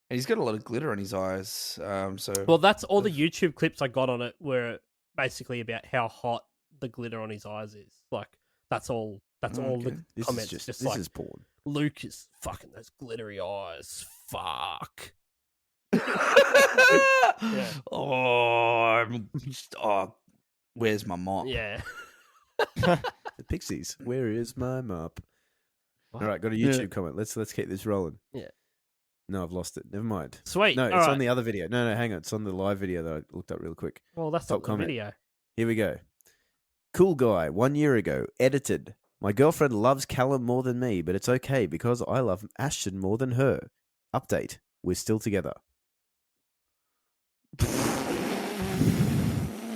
And he's got a lot of glitter on his eyes. So Well, that's all the YouTube clips I got on it were basically about how hot the glitter on his eyes is. Like, that's all. That's all Okay. the This comments. is Just this like, is porn. Luke is fucking those glittery eyes. Fuck. Oh, where's my mop? Yeah. The Pixies. Where is my mop? All right, got a YouTube comment. Let's keep this rolling. Yeah. No, I've lost it. Never mind. Sweet. No, it's All on right. the other video. No, hang on. It's on the live video that I looked up real quick. Well, that's top not the comment. video. Here we go. Cool guy, 1 year ago, edited. My girlfriend loves Callum more than me, but it's okay because I love Ashton more than her. Update. We're still together.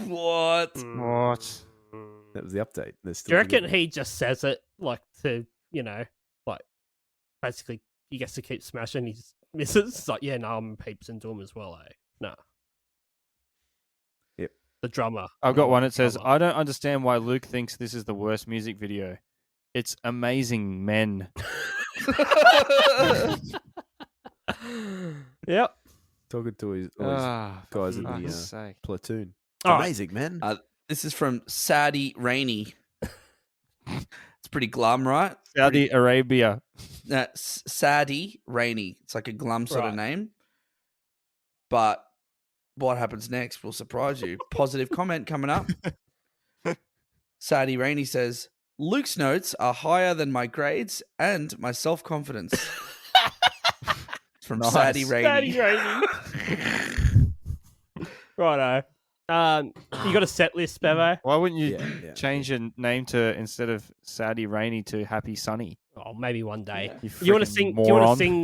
What? What? That was the update. They're still Do you reckon together. he just says it like to, like basically he gets to keep smashing his misses? It's like, yeah, no, I'm peeps into him as well, eh? No. Yep. The drummer. I've got one. It says, Drummer. I don't understand why Luke thinks this is the worst music video. It's amazing, men. Yep. Talking to his guys in for the fuck's sake. platoon. It's All right. amazing, man. This is from Saudi Rainey. It's pretty glum, right? Saudi Arabia. Saudi Rainey. It's like a glum sort of Right. name. But what happens next will surprise you. Positive comment coming up. Saudi Rainey says, Luke's notes are higher than my grades and my self-confidence. It's from Nice. Saudi Rainey. Daddy Rainey. Righto. You got a set list, Bevo? Why wouldn't you Yeah. change your name to, instead of Saudi Rainy, to Happy Sunny? Oh, maybe one day. Yeah. You want to freaking sing? Do you want moron. to sing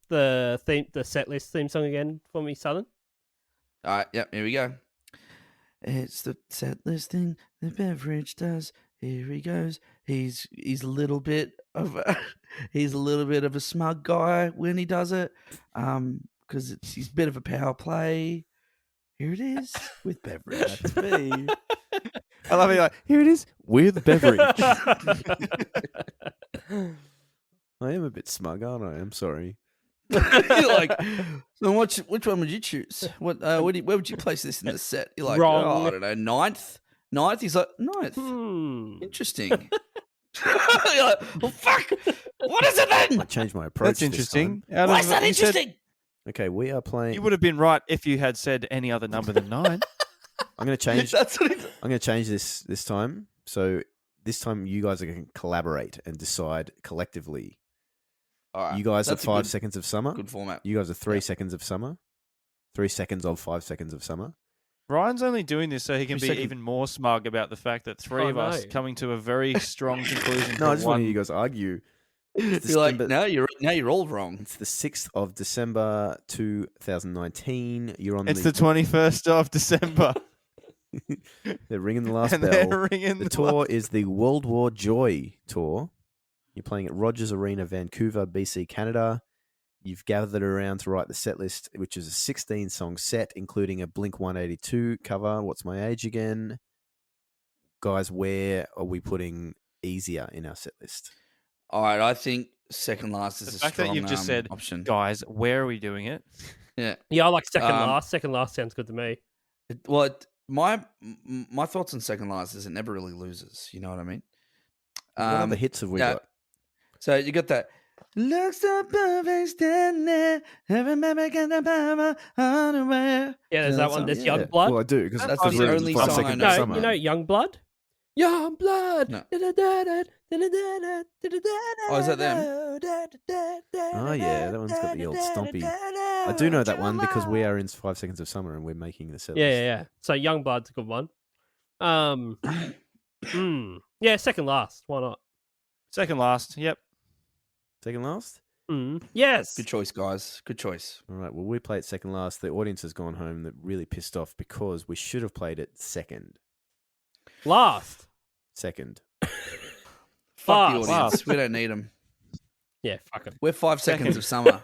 the set list theme song again for me, Southern? All right, yep, here we go. It's the set list thing the beverage does. Here he goes. He's a little bit of a smug guy when he does it, because he's a bit of a power play. Here it is with beverage. That's me. I love it. Like, here it is with beverage. I am a bit smug, aren't I? I'm sorry. You're like, so which one would you choose? Where would you place this in the set? You're like, Wrong. oh, I don't know, ninth. He's like, ninth. Interesting. You're like, well, fuck. What is it I then? changed my approach. That's interesting. Out Why of- is that you said- interesting? Okay, we are playing. You would have been right if you had said any other number than 9. I'm going to change. That's what he's. I'm going to change this time. So this time you guys are going to collaborate and decide collectively. All right. You guys are that's a 5 good- seconds of summer. Good format. You guys are 3 Yeah. seconds of summer. 3 seconds of 5 seconds of summer. Ryan's only doing this so he can be 3 seconds. even more smug about the fact that three I of us know. coming to a very strong conclusion. No, I to just want to one. hear you guys argue. It's You're like, December- now you're all wrong. It's the 6th of December 2019. You're on It's the 21st of December. They're ringing the last and bell. they're ringing The tour is the World War Joy tour. You're playing at Rogers Arena, Vancouver, BC, Canada. You've gathered around to write the set list, which is a 16-song set, including a Blink 182 cover, What's My Age Again, guys, where are we putting easier in our set list? All right, I think second last is The a fact strong that you've just said, option. guys, where are we doing it? Yeah. Yeah, I like second Um, last. Second last sounds good to me. My thoughts on second last is it never really loses. You know what I mean? What other hits have we got? So you got that. Looks so perfect standing. Remember get the power unaware. Yeah, there's that one. There's Yeah. Young Blood. Well, I do because That's the only Five song I Seconds know. of No, Summer. you know Young Blood. Young Blood. No. Oh, is that them? Oh yeah, that one's got the old stompy. I do know that one because we are in 5 Seconds of Summer and we're making the set list. Yeah. So Young Blood's a good one. Yeah, second last. Why not? Second last. Yep. Second last? Yes. Good choice, guys. Good choice. All right, well, we play it second last. The audience has gone home. They're really pissed off because we should have played it second. Last. Second. Fuck the Fast. audience. We don't need them. Yeah, fuck it. We're 5 seconds of summer.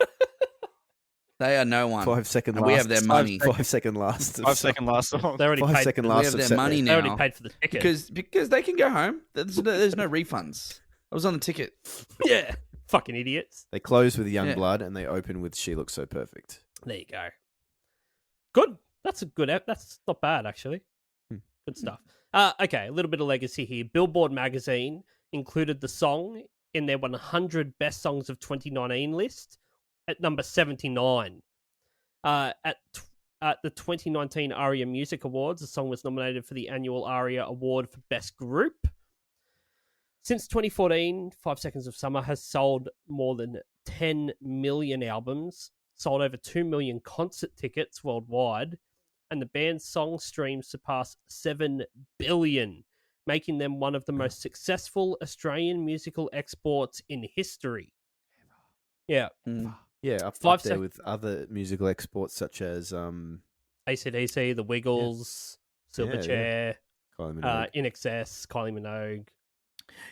They are no one. 5 second And last. we have their money. 5 second last. 5 second last song. They already 5 paid. second We last. have of their set money list. They now. already paid for the ticket. Because they can go home. There's no refunds. I was on the ticket. Yeah. Fucking idiots. They close with Young Yeah. Blood and they open with She Looks So Perfect. There you go. Good. That's a good app. That's not bad, actually. Good stuff. Okay, a little bit of legacy here. Billboard magazine included the song in their 100 best songs of 2019 list at number 79. At the 2019 ARIA Music Awards, the song was nominated for the annual ARIA Award for Best Group. Since 2014, 5 Seconds of Summer has sold more than 10 million albums, sold over 2 million concert tickets worldwide, and the band's song streams surpass 7 billion, making them one of the most successful Australian musical exports in history. Yeah. Yeah, up 5 there with other musical exports such as AC/DC, The Wiggles, Silverchair, Kylie Minogue. In Excess, Kylie Minogue.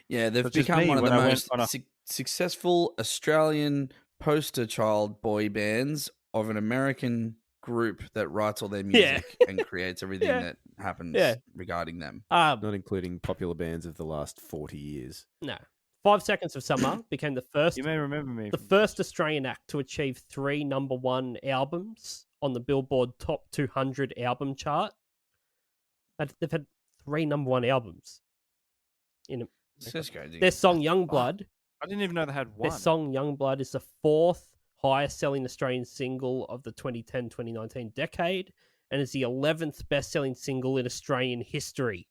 Yeah, they've Such as become me one of the when I went most on a- successful Australian poster child boy bands of an American group that writes all their music and creates everything that happens regarding them. Not including popular bands of the last 40 years. No. 5 Seconds of Summer became the first You may remember me. the first Australian act to achieve 3 number 1 albums on the Billboard Top 200 album chart. They've had 3 number 1 albums. It's just crazy. Their song Young Blood. I didn't even know they had one. Their song Young Blood is the 4th highest selling Australian single of the 2010-2019 decade and is the 11th best selling single in Australian history.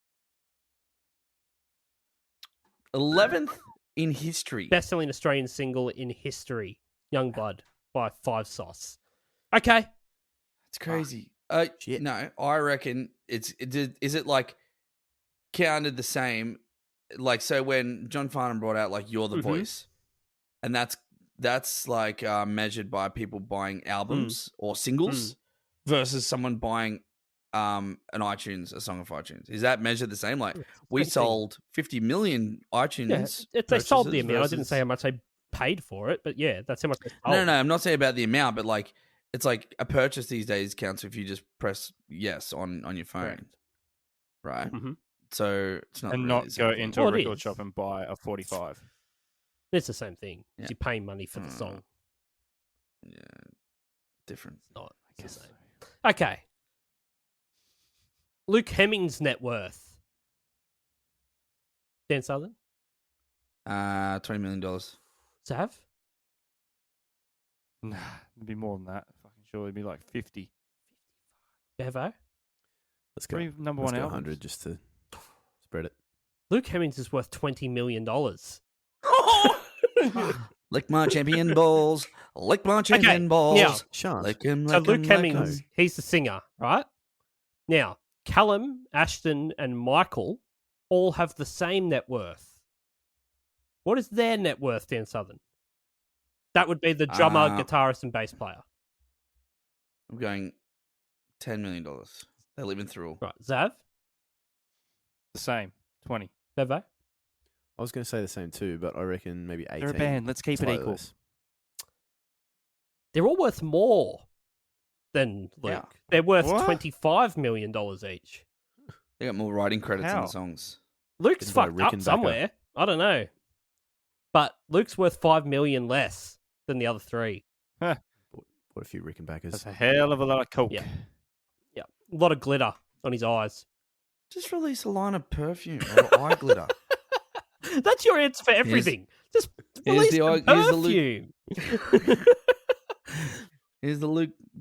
11th in history. Best selling Australian single in history. Young Blood by 5 Sauce. Okay. It's crazy. Shit. No, I reckon is it like counted the same? Like, so when John Farnham brought out like You're the Voice, and that's like measured by people buying albums or singles versus someone buying a song of iTunes. Is that measured the same? Like, we sold 50 million iTunes. They sold the purchases amount. I didn't versus- say how much they paid for it, but yeah, that's how much they sold. No, I'm not saying about the amount, but like, it's like a purchase these days counts if you just press yes on your phone, Correct. right? Mhm. So it's not and really not the same go thing. into Well, a it record is. shop and buy a 45. It's the same thing. Yeah. You're paying money for the song. Yeah, different. It's not the same. Okay. Luke Hemmings' net worth. Dan Southern? $20 million. Sav? Nah, it'd be more than that. Fucking sure, it'd be like 50. Bevo? Let's go. 3 number Let's 1 go albums. 100 just to spread it. Luke Hemmings is worth $20 million. Lick my champion balls. Lick my champion balls. now- Sean. Lick him, So lick Luke him, lick Hemmings, him. he's the singer, right? Now, Callum, Ashton, and Michael all have the same net worth. What is their net worth, Dan Southern? That would be the drummer, guitarist, and bass player. I'm going $10 million. They're living through. Right. Zav? The same. 20. Bevo? I was going to say the same too, but I reckon maybe 18. They're a band. Let's keep it Slightly equal. less. They're all worth more than Luke. Yeah. They're worth What? $25 million each. They got more writing credits in How? the songs. Luke's Didn't buy fucked up Rickenbacker. somewhere. I don't know. But Luke's worth 5 million less than the other three. Bought a few Rickenbackers. That's a hell of a lot of coke. Yeah. Yeah. A lot of glitter on his eyes. Just release a line of perfume or eye glitter. That's your answer for everything. Just here's release the the eye- here's the Luke- perfume. Here's the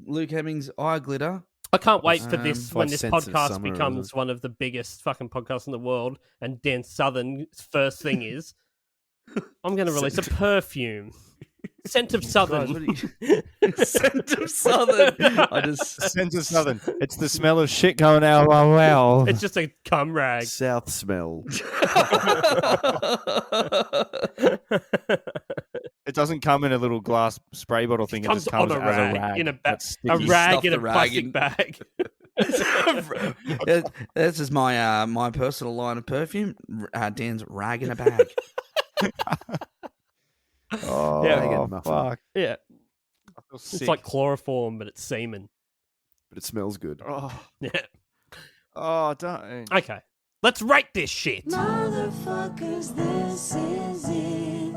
Luke Hemmings eye glitter. I can't wait for this 5 when this cents of podcast summer, becomes isn't one of the biggest fucking podcasts in the world. And Dan Southern's first thing is, I'm going to release a perfume. Scent of Southern. Guys, Scent of Southern. I just Sense of Southern. It's the smell of shit going out. Wow, wow. It's just a cum rag. South smell. It doesn't come in a little glass spray bottle thing. It comes just comes on a as rag, a rag. in a That's a sticky. rag stuff in a the rag plastic in. bag. This is my my personal line of perfume. Dan's rag in a bag. Oh, Yeah. Rag and muffin. fuck. Yeah, I feel it's sick. like chloroform, but it's semen. But it smells good. Oh, Yeah. oh, don't. Okay, let's rate this shit. Motherfuckers, this is it.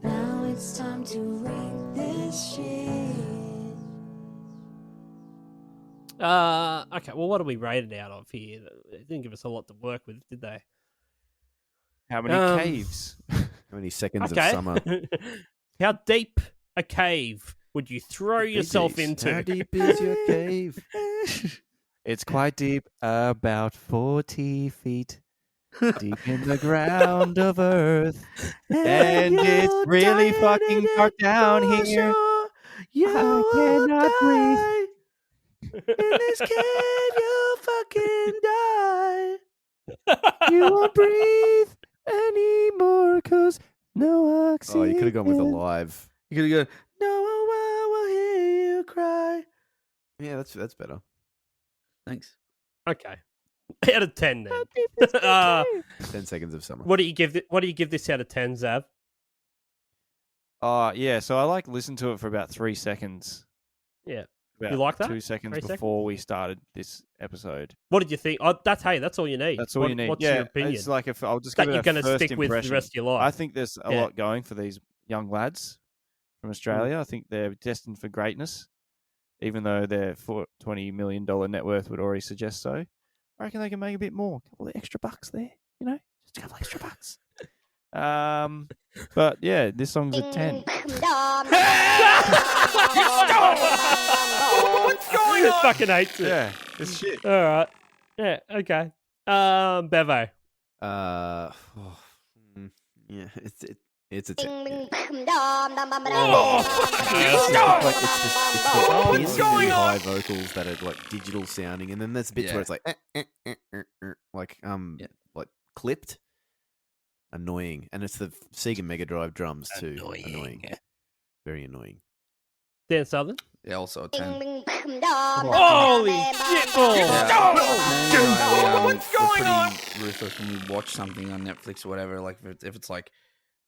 Now it's time to rate this shit. Okay, well, what do we rate it out of here? They didn't give us a lot to work with, did they? How many caves? How many seconds of Okay. summer? How deep a cave would you throw yourself into? How deep is your cave? It's quite deep, about 40 feet deep in the ground of Earth. And it's really fucking dark down here. I cannot breathe. In this cave, you'll fucking die. You won't breathe anymore because no oxygen. Oh, you could have gone with Alive. You could go. No one will hear you cry. Yeah, that's better. Thanks. Okay, out of 10 then. 10 seconds of summer. What do you give? What do you give this out of 10, Zav? Yeah, so I listened to it for about 3 seconds. Yeah. About You like that? 2 seconds 3 seconds? before we started this episode. What did you think? Oh, that's all you need. That's all you need. What's yeah, your opinion? it's like if I'll just that give it you're going to stick with the rest of your life. I think there's a Yeah. lot going for these young lads from Australia. I think they're destined for greatness, even though their $20 million net worth would already suggest so. I reckon they can make a bit more. A couple of extra bucks there, just a couple extra bucks. But yeah, this song's a 10. What's going on? Fucking hates it. Yeah, it's shit. All right. Yeah. Okay. Bevo. Yeah, it's a 10. Like it's the really high vocals that are like digital sounding, and then there's bits Yeah. where it's like Yeah. like clipped, annoying, and it's the Sega Mega Drive drums too. Annoying. Very annoying. Dan Southern. Yeah, also a 10. Holy shit balls! What's going on? Ruthless when we watch something on Netflix or whatever. Like if it's like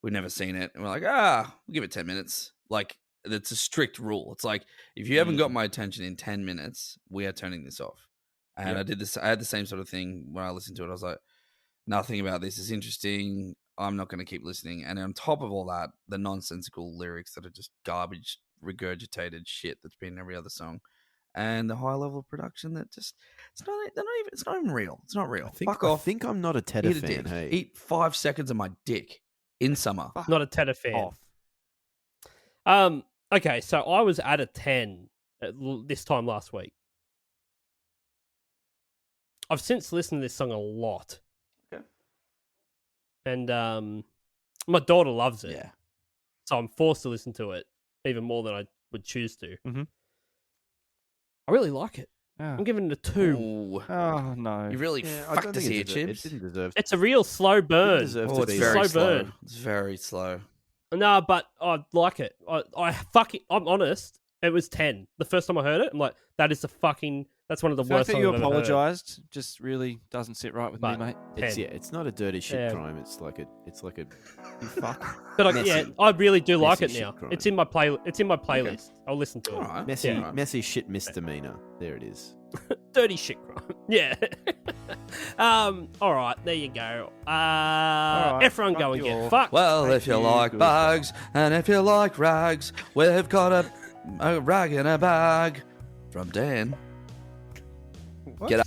we've never seen it, and we're like, we'll give it 10 minutes. Like it's a strict rule. It's like if you haven't got my attention in 10 minutes, we are turning this off. And I did this. I had the same sort of thing when I listened to it. I was like, nothing about this is interesting. I'm not going to keep listening. And on top of all that, the nonsensical lyrics that are just garbage, regurgitated shit that's been in every other song, and the high level of production that just it's not even real. It's not real. Fuck off. I think I'm not a Tedder Eat a fan. dick. Hey, Eat 5 seconds of my dick in summer. Not a Tedder fan. Off. Okay, so I was at a 10 this time last week. I've since listened to this song a lot. Okay. And my daughter loves it. Yeah. So I'm forced to listen to it even more than I would choose to. Mhm. I really like it. Yeah. I'm giving it a 2. Ooh. Oh no. You really yeah, I fucked don't us think here, it Chips. didn't deserve. It's a real slow burn. deserve Oh, to it's be very slow slow. burn. It's very slow. No, but I like it. I'm honest. It was 10. The first time I heard it, I'm like, that's one of the The fact worst that songs you I've ever heard. apologized just really doesn't sit right with But- me, mate. 10. It's not a dirty shit Yeah. crime. It's like a You fuck. But Messy. I really do like Messy it now. shit crime. It's in my playlist. I'll listen to it. All right. messy, Yeah. messy shit misdemeanor. There it is. Dirty shit crime. Yeah. All right, there you go. right, everyone fuck go and you all. get fucked. Well, Thank if you you, like good bugs and if you like rags, we've got a rag in a bag from Dan. What? Get up.